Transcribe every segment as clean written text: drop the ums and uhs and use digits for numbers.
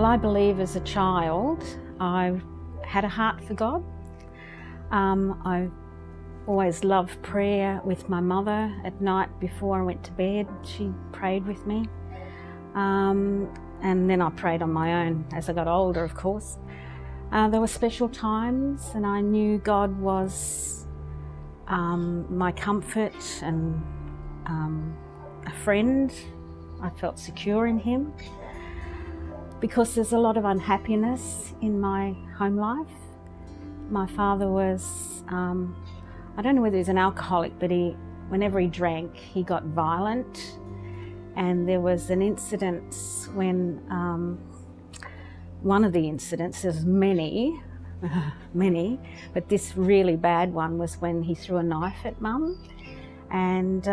Well, I believe as a child I had a heart for God. I always loved prayer with my mother at night before I went to bed. She prayed with me. And then I prayed on my own as I got older, of course. There were special times and I knew God was my comfort and a friend. I felt secure in Him because there's a lot of unhappiness in my home life. My father was, I don't know whether he was an alcoholic, but whenever he drank, he got violent. And there was an incident when, one of the incidents, there's many, but this really bad one was when he threw a knife at Mum. And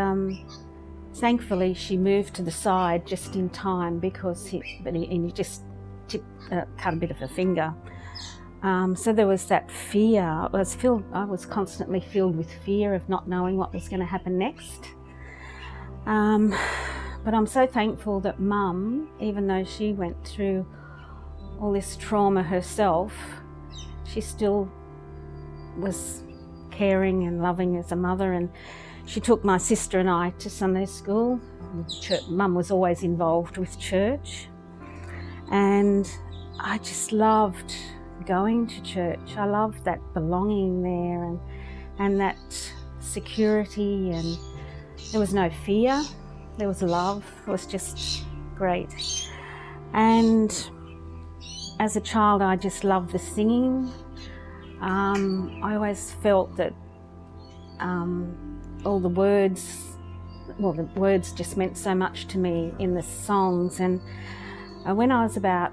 thankfully she moved to the side just in time because he just cut a bit of her finger. So there was that fear. I was constantly filled with fear of not knowing what was going to happen next. But I'm so thankful that Mum, even though she went through all this trauma herself, she still was caring and loving as a mother, and she took my sister and I to Sunday school. Mum was always involved with church, and I just loved going to church. I loved that belonging there and that security, and there was no fear, there was love. It was just great. And as a child, I just loved the singing. I always felt that all the words, the words just meant so much to me in the songs. And when I was about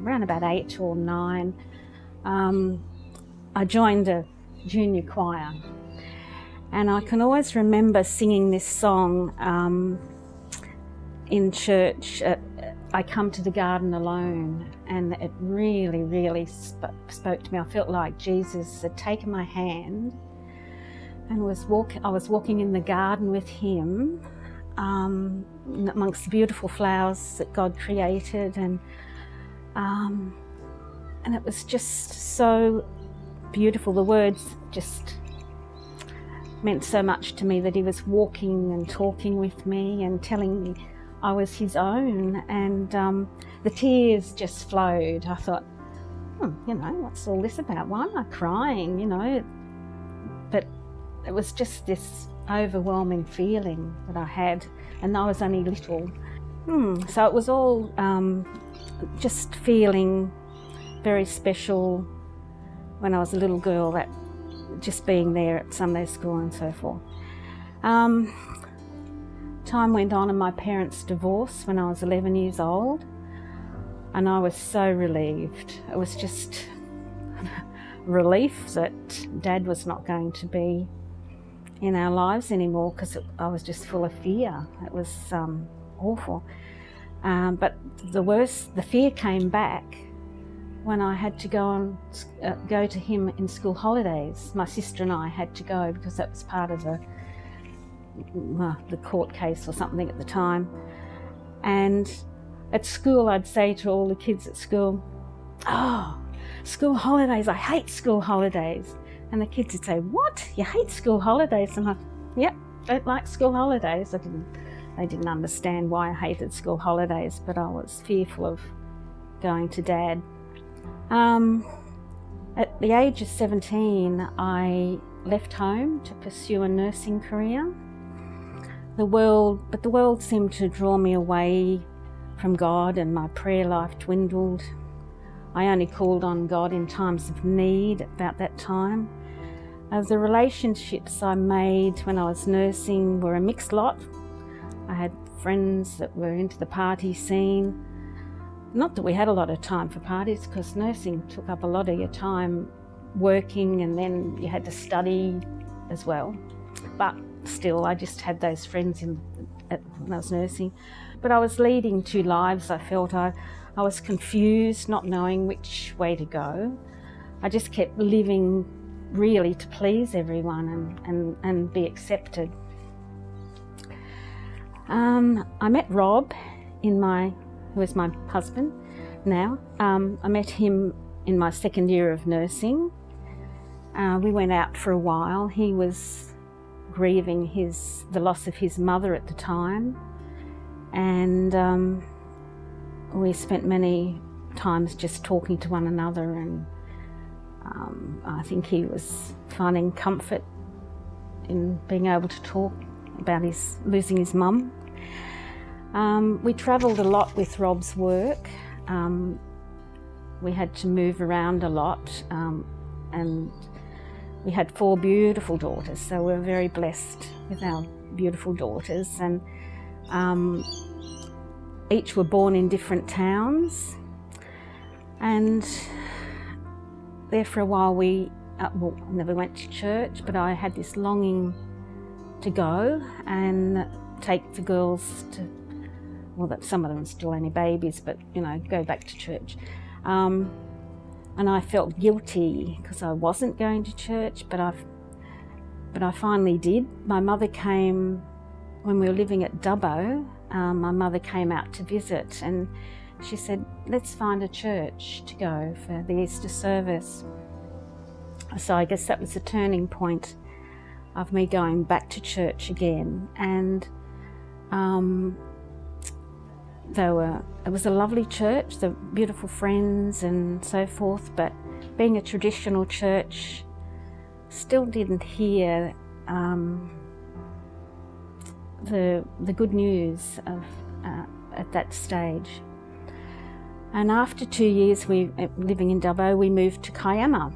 around about 8 or 9, I joined a junior choir. And I can always remember singing this song in church, I Come to the Garden Alone, and it really, really spoke to me. I felt like Jesus had taken my hand and I was walking in the garden with Him, amongst the beautiful flowers that God created, and it was just so beautiful. The words just meant so much to me, that He was walking and talking with me and telling me I was His own, and the tears just flowed. I thought, what's all this about? Why am I crying, But it was just this overwhelming feeling that I had, and I was only little. So it was all just feeling very special when I was a little girl, that just being there at Sunday school and so forth. Time went on and my parents divorced when I was 11 years old, and I was so relieved. It was just relief that Dad was not going to be in our lives anymore, because I was just full of fear. It was awful. But the fear came back when I had to go to him in school holidays. My sister and I had to go because that was part of the court case or something at the time. And at school I'd say to all the kids at school, "Oh, school holidays, I hate school holidays." And the kids would say, "What? You hate school holidays?" And I'm like, "Yep, don't like school holidays." They didn't understand why I hated school holidays, but I was fearful of going to Dad. At the age of 17, I left home to pursue a nursing career. The world seemed to draw me away from God, and my prayer life dwindled. I only called on God in times of need about that time. The relationships I made when I was nursing were a mixed lot. I had friends that were into the party scene. Not that we had a lot of time for parties, because nursing took up a lot of your time working, and then you had to study as well. But still, I just had those friends when I was nursing. But I was leading two lives. I felt I was confused, not knowing which way to go. I just kept living really to please everyone and be accepted. I met Rob in my who is my husband now. I met him in my second year of nursing. We went out for a while. He was grieving the loss of his mother at the time, and we spent many times just talking to one another, and I think he was finding comfort in being able to talk about losing his mum. We travelled a lot with Rob's work. We had to move around a lot, and we had 4 beautiful daughters, so we're very blessed with our beautiful daughters, and each were born in different towns. And there for a while we never went to church, but I had this longing to go and take the girls to, well, that some of them are still only babies, but go back to church. And I felt guilty because I wasn't going to church, but I finally did. My mother came when we were living at Dubbo. My mother came out to visit, and she said, let's find a church to go for the Easter service. So I guess that was the turning point of me going back to church again. And it was a lovely church, the beautiful friends and so forth, but being a traditional church, still didn't hear the good news of at that stage. And after 2 years living in Dubbo, we moved to Kiama,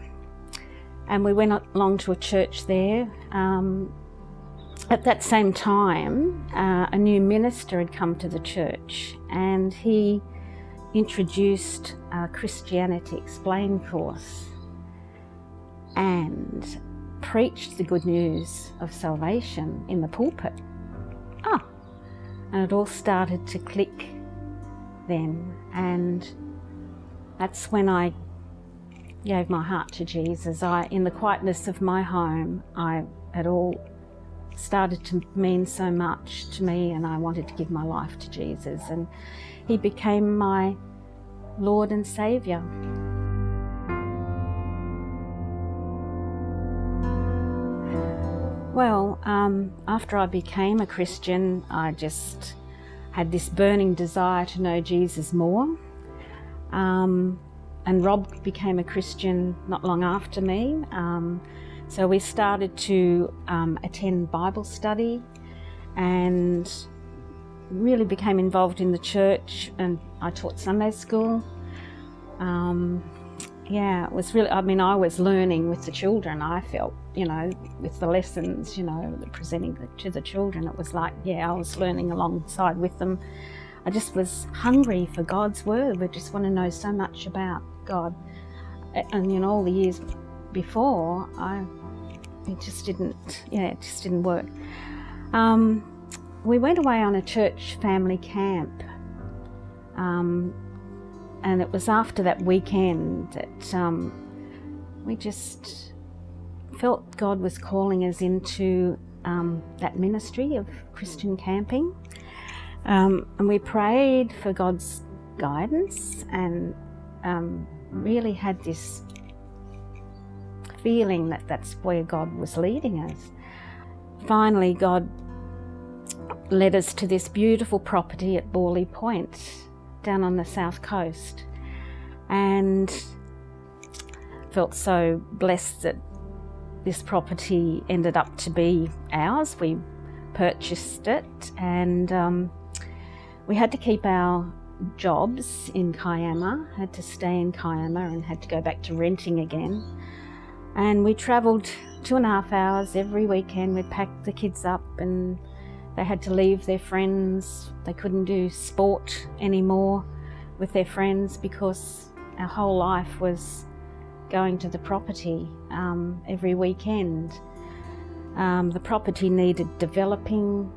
and we went along to a church there. At that same time, a new minister had come to the church, and he introduced a Christianity Explained course and preached the good news of salvation in the pulpit. And it all started to click then, and that's when I gave my heart to Jesus. In the quietness of my home, it all started to mean so much to me, and I wanted to give my life to Jesus, and he became my Lord and Saviour. Well, after I became a Christian, I just had this burning desire to know Jesus more. And Rob became a Christian not long after me. So we started to attend Bible study and really became involved in the church, and I taught Sunday school. It was really, I was learning with the children, I felt, with the lessons, presenting to the children. It was like, I was learning alongside with them. I just was hungry for God's word. We just want to know so much about God. And, all the years before, it just didn't work. We went away on a church family camp. And it was after that weekend that we just felt God was calling us into that ministry of Christian camping. And we prayed for God's guidance, and really had this feeling that that's where God was leading us. Finally, God led us to this beautiful property at Borley Point, down on the south coast, and felt so blessed that this property ended up to be ours. We purchased it, and we had to keep our jobs in Kiama, had to stay in Kiama and had to go back to renting again. And we travelled 2.5 hours every weekend. We'd pack the kids up, and they had to leave their friends. They couldn't do sport anymore with their friends because our whole life was going to the property every weekend. The property needed developing.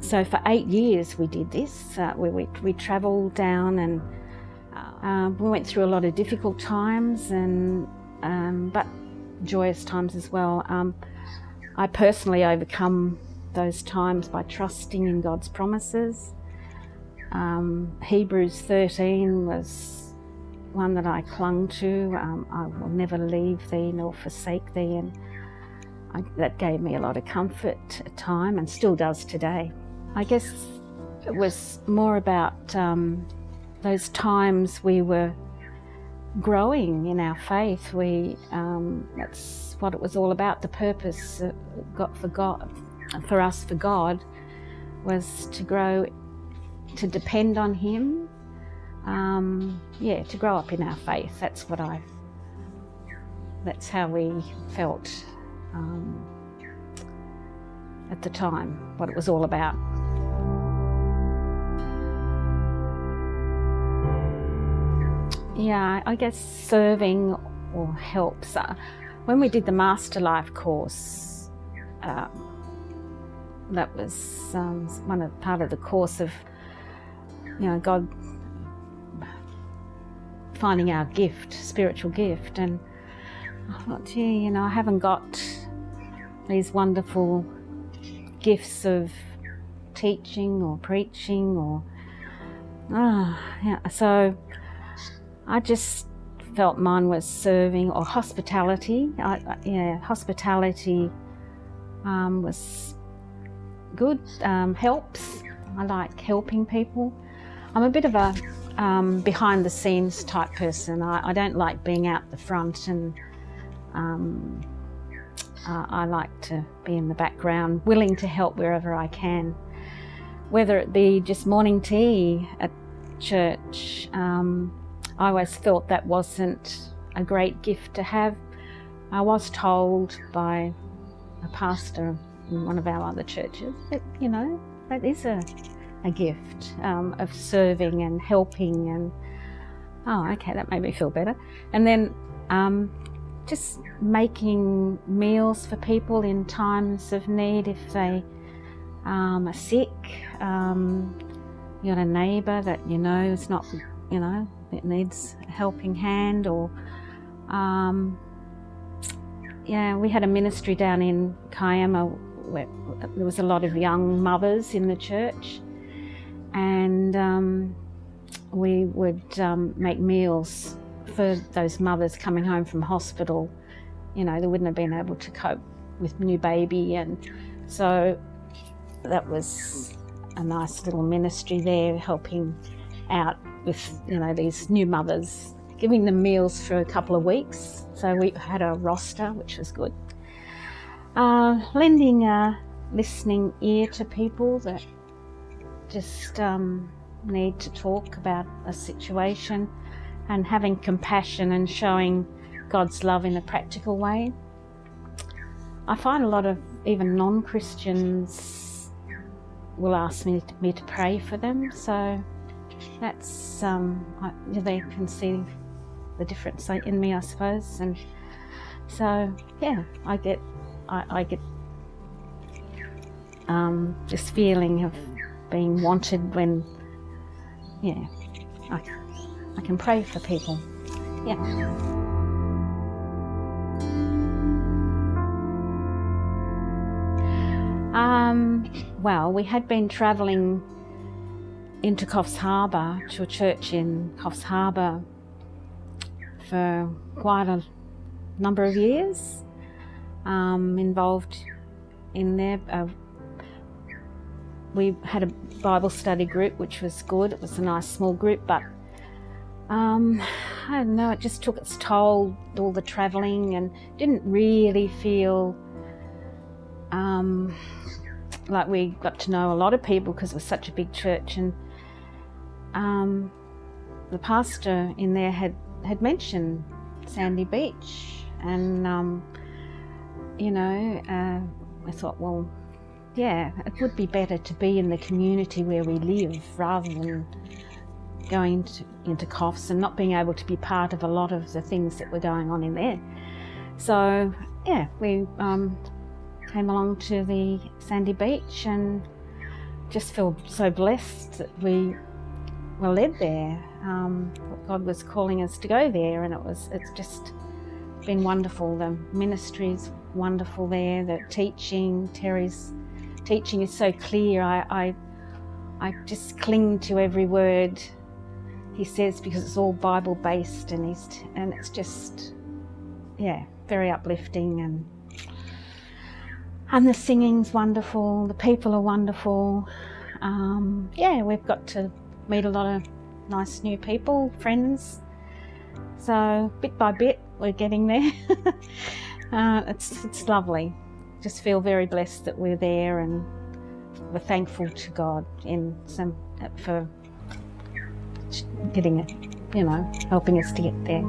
So for 8 years we did this. We travelled down, and we went through a lot of difficult times, but joyous times as well. I personally overcome those times by trusting in God's promises, Hebrews 13 was one that I clung to. I will never leave thee nor forsake thee, and that gave me a lot of comfort at time and still does today. I guess it was more about those times we were growing in our faith. That's what it was all about. The purpose for us for God was to grow, to depend on Him, to grow up in our faith. That's how we felt at the time, what it was all about. Yeah, I guess serving or helps. When we did the Master Life course, that was part of the course of, God finding our gift, spiritual gift, and I thought, gee, I haven't got these wonderful gifts of teaching or preaching so I just felt mine was serving or hospitality. Hospitality was good, helps. I like helping people. I'm a bit of a behind the scenes type person. I don't like being out the front, and I like to be in the background, willing to help wherever I can. Whether it be just morning tea at church, I always felt that wasn't a great gift to have. I was told by a pastor in one of our other churches that, that is a gift of serving and helping, and that made me feel better. And then just making meals for people in times of need. If they are sick, you got a neighbour that is not, it needs a helping hand, or we had a ministry down in Kiama where there was a lot of young mothers in the church, and we would make meals for those mothers coming home from hospital. They wouldn't have been able to cope with new baby, and so that was a nice little ministry there, helping out with these new mothers, giving them meals for a couple of weeks. So we had a roster, which was good. Lending a listening ear to people that just need to talk about a situation, and having compassion and showing God's love in a practical way. I find a lot of even non-Christians will ask me to pray for them, so that's they can see the difference in me, I suppose. And so I get this feeling of being wanted when I can pray for people. Well, we had been travelling into Coffs Harbour to a church in Coffs Harbour for quite a number of years, involved in there. We had a Bible study group, which was good. It was a nice small group, but I don't know, it just took its toll, all the travelling, and didn't really feel like we got to know a lot of people because it was such a big church. And the pastor in there had mentioned Sandy Beach, and I thought, well, it would be better to be in the community where we live rather than going into Coffs and not being able to be part of a lot of the things that were going on in there. So we came along to the Sandy Beach and just feel so blessed that we were led there. God was calling us to go there, and it's just been wonderful. The ministry's wonderful there. The teaching, Terry's teaching is so clear. I I just cling to every word he says because it's all Bible based, and it's just, yeah, very uplifting, and the singing's wonderful, the people are wonderful. Yeah, we've got to meet a lot of nice new people, friends. So bit by bit, we're getting there. It's lovely. Just feel very blessed that we're there, and we're thankful to God for getting it, helping us to get there.